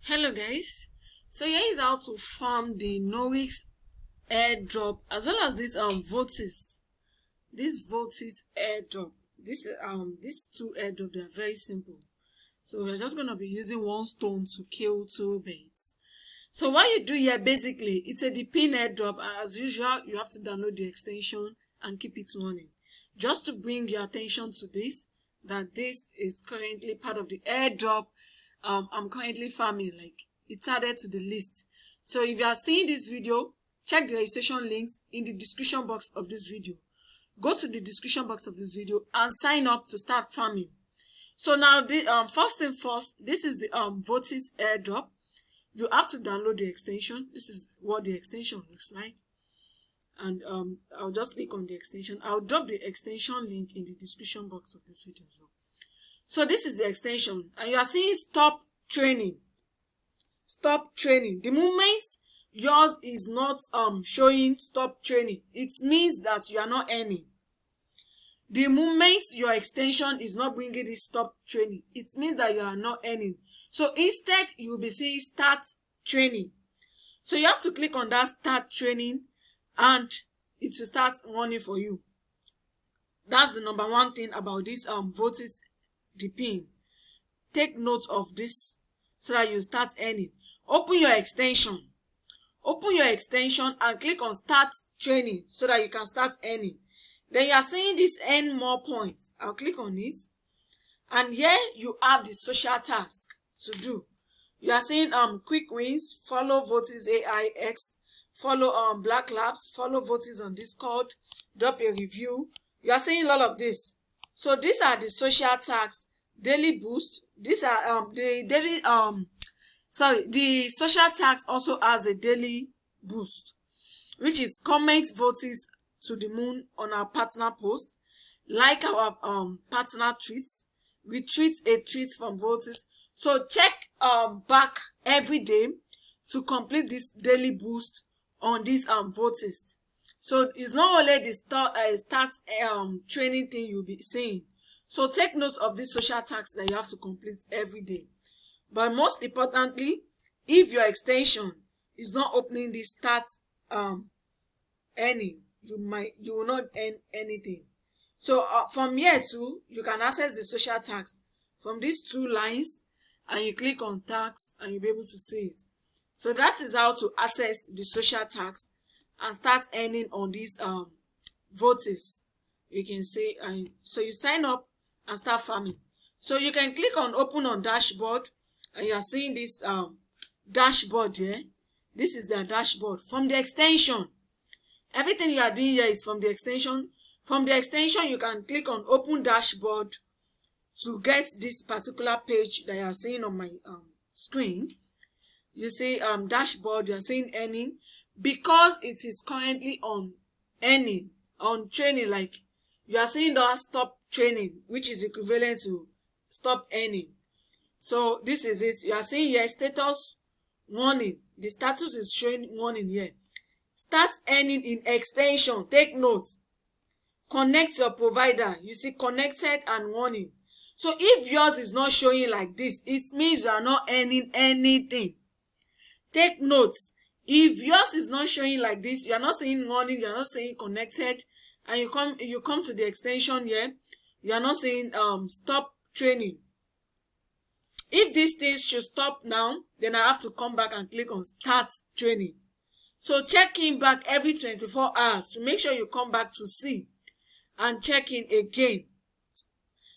Hello guys, so here is how to farm the Noris airdrop as well as this Voltix airdrop. These two airdrop, they are very simple. So we're just gonna be using one stone to kill two birds. So what you do here, basically it's a DePIN airdrop. As usual, you have to download the extension and keep it running. Just to bring your attention to this, that this is currently part of the airdrop I'm currently farming. Like, it's added to the list. So if you are seeing this video, check the registration links in the description box of this video. Go to the description box of this video and sign up to start farming. So now, first thing first, this is the Voltix airdrop. You have to download the extension. This is what the extension looks like. And I'll just click on the extension. I'll drop the extension link in the description box of this video as well. So this is the extension, and you are seeing stop training. Stop training. The moment yours is not showing stop training, it means that you are not earning. The moment your extension is not bringing this stop training, it means that you are not earning. So instead, you will be seeing start training. So you have to click on that start training, and it will start running for you. That's the number one thing about this Voltix DePIN. Take note of this so that you start earning. Open your extension and click on start training so that you can start earning. Then you are seeing this earn more points. I'll click on it, and here you have the social task to do. You are seeing quick wins, follow Voltix AI X, follow Black Labs, follow Voltix on Discord, drop a review. You are seeing all of this. So these are the social tags, daily boost. These are the social tags also has a daily boost, which is comment Voltix to the moon on our partner post, like our partner tweets, retweet a tweet from Voltix. So check back every day to complete this daily boost on this Voltix. So it's not only the start training thing you'll be seeing. So take note of these social tasks that you have to complete every day. But most importantly, if your extension is not opening this start earning, you will not earn anything. So from here too, you can access the social tags from these two lines, and you click on tags and you'll be able to see it. So that is how to access the social tags and start earning on these Voltix. You can see, so you sign up and start farming. So you can click on open on dashboard, and you are seeing this dashboard here. This is the dashboard from the extension. Everything you are doing here is from the extension. From the extension, you can click on open dashboard to get this particular page that you are seeing on my screen. You see dashboard, you are seeing earning. Because it is currently on earning, on training, like you are seeing that stop training, which is equivalent to stop earning. So this is it. You are seeing here status warning. The status is showing warning here. Start earning in extension. Take note. Connect your provider. You see connected and warning. So if yours is not showing like this, it means you are not earning anything. Take notes. If yours is not showing like this, you are not seeing warning, you are not seeing connected, and you come to the extension here, you are not seeing stop training. If these things should stop now, then I have to come back and click on start training. So check in back every 24 hours to make sure you come back to see and check in again.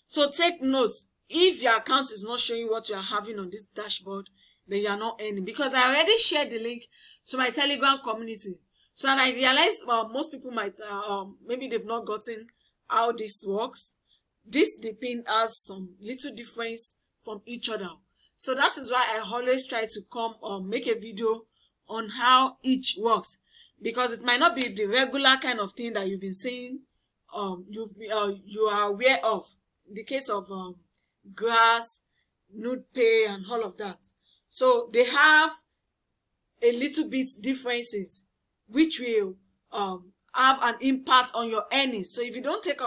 So take notes. If your account is not showing what you are having on this dashboard, then you are not earning, because I already shared the link to my Telegram community. So, and I realized most people might maybe they've not gotten how this works. This DePIN has some little difference from each other. So that is why I always try to come make a video on how each works, because it might not be the regular kind of thing that you've been seeing. You are aware of the case of Galxe, NudePay, and all of that. So they have a little bit differences, which will have an impact on your earnings. So if you don't take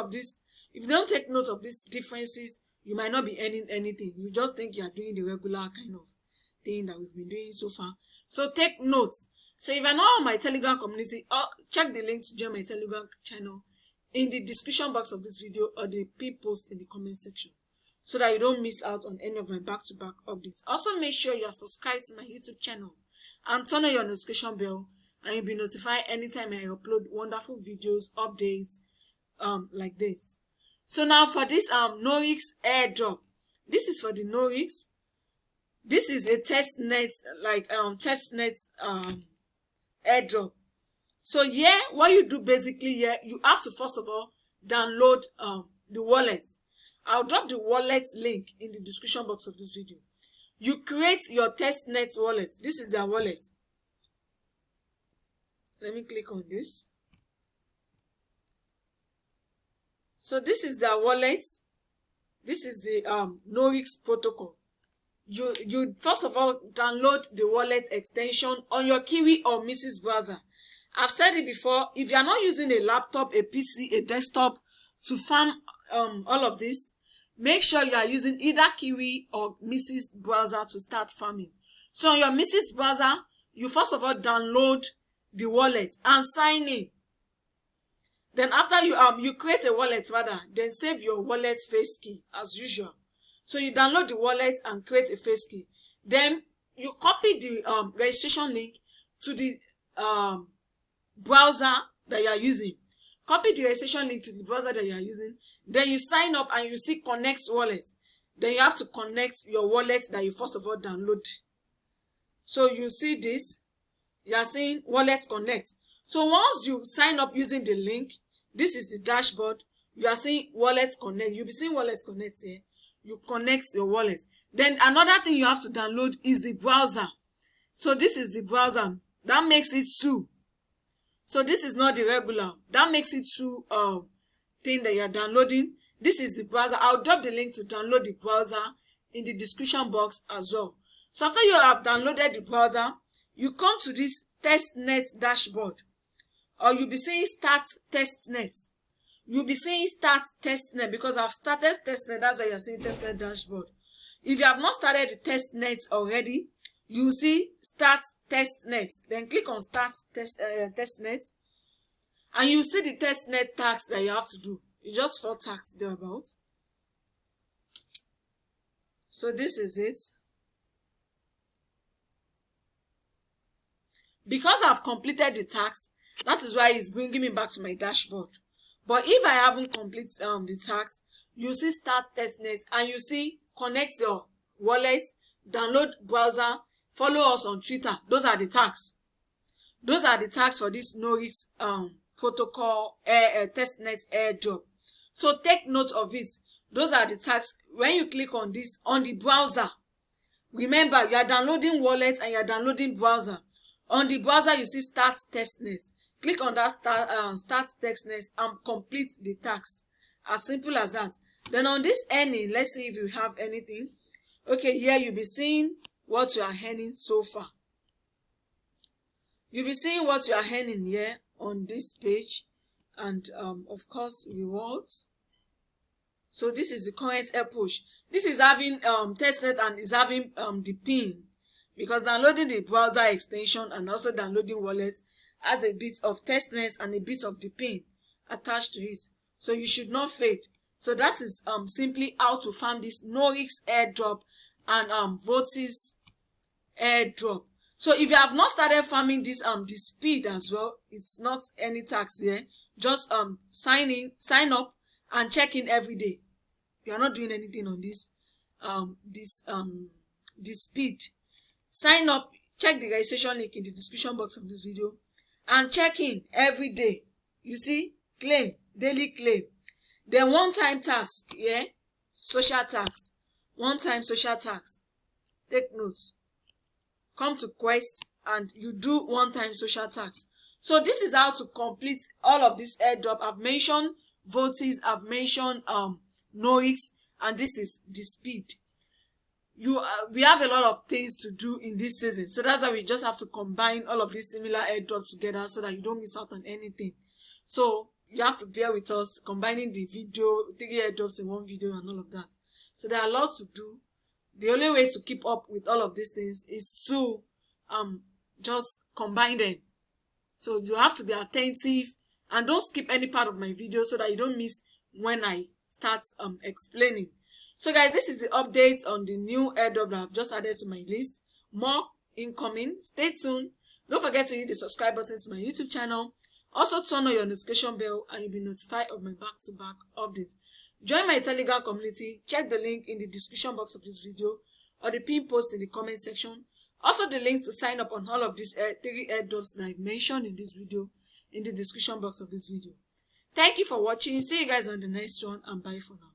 note of these differences, you might not be earning anything. You just think you are doing the regular kind of thing that we've been doing so far. So take notes. So if you're not on my Telegram community, check the link to join my Telegram channel in the description box of this video or the pin post in the comment section, so that you don't miss out on any of my back-to-back updates. Also, make sure you are subscribed to my YouTube channel and turn on your notification bell, and you'll be notified anytime I upload wonderful videos, updates, like this. So now for this Noris airdrop, this is for the Noris. This is a testnet, like testnet airdrop. So here, what you do basically here, you have to first of all download the wallet. I'll drop the wallet link in the description box of this video. You create your testnet wallet. This is their wallet. Let me click on this. So this is their wallet. This is the Noris protocol. You first of all download the wallet extension on your Kiwi or Mrs. browser. I've said it before, if you are not using a laptop, a PC, a desktop to farm all of this, make sure you are using either Kiwi or Mrs. browser to start farming. So on your Mrs. browser, you first of all download the wallet and sign in. Then after you create a wallet rather, then save your wallet face key as usual. So you download the wallet and create a face key. Then you copy the registration link to the browser that you are using. Copy the registration link to the browser that you are using. Then you sign up and you see connect wallet. Then you have to connect your wallet that you first of all download. So you see this, you are seeing wallet connect. So once you sign up using the link, this is the dashboard. You are seeing wallet connect. You'll be seeing wallet connect here. You connect your wallet. Then another thing you have to download is the browser. So this is the browser. That makes it two. So this is not the regular. That makes it two thing that you're downloading. This is the browser. I'll drop the link to download the browser in the description box as well. So after you have downloaded the browser, you come to this testnet dashboard. Or you'll be saying start testnet. You'll be saying start testnet because I've started testnet. That's why you're saying testnet dashboard. If you have not started the testnet already, you see start testnet. Then click on start testnet. And you see the testnet tags that you have to do. It's just 4 tags thereabouts. So this is it. Because I've completed the tags, that is why it's bringing me back to my dashboard. But if I haven't completed the tags, you see start testnet and you see connect your wallet, download browser, follow us on Twitter. Those are the tags. Those are the tags for this Noris protocol testnet airdrop. So take note of it. Those are the tags. When you click on this on the browser, remember you are downloading wallet and you are downloading browser. On the browser you see start testnet. Click on that start testnet and complete the tags. As simple as that. Then on this earning, let's see if you have anything. Okay, here you'll be seeing what you are earning so far. You'll be seeing what you are earning here on this page, and of course rewards. So this is the current air push. This is having testnet and is having the pin, because downloading the browser extension and also downloading wallet has a bit of testnet and a bit of the pin attached to it. So you should not fade. So that is simply how to farm this Noris airdrop and Voltix airdrop. So if you have not started farming this Despeed as well, it's not any tax here. Just sign up and check in every day. You are not doing anything on this Despeed. Sign up, check the registration link in the description box of this video, and check in every day. You see, claim, daily claim. Then one-time tax, yeah, social tax. One-time social tax. Take notes. Come to Quest and you do one-time social tax. So this is how to complete all of this airdrop. I've mentioned Voltix, I've mentioned Noris, and this is Despeed. We have a lot of things to do in this season, so that's why we just have to combine all of these similar airdrops together so that you don't miss out on anything. So you have to bear with us combining the video, 3 airdrops in one video and all of that. So there are a lot to do the only way to keep up with all of these things is to just combine them. So you have to be attentive and don't skip any part of my video so that you don't miss when I start explaining. So guys, this is the update on the new airdrop that I've just added to my list. More incoming. Stay tuned. Don't forget to hit the subscribe button to my YouTube channel. Also turn on your notification bell and you'll be notified of my back-to-back updates. Join my Telegram community. Check the link in the description box of this video or the pin post in the comment section. Also the links to sign up on all of these 3 airdrops that I've mentioned in this video in the description box of this video. Thank you for watching. See you guys on the next one and bye for now.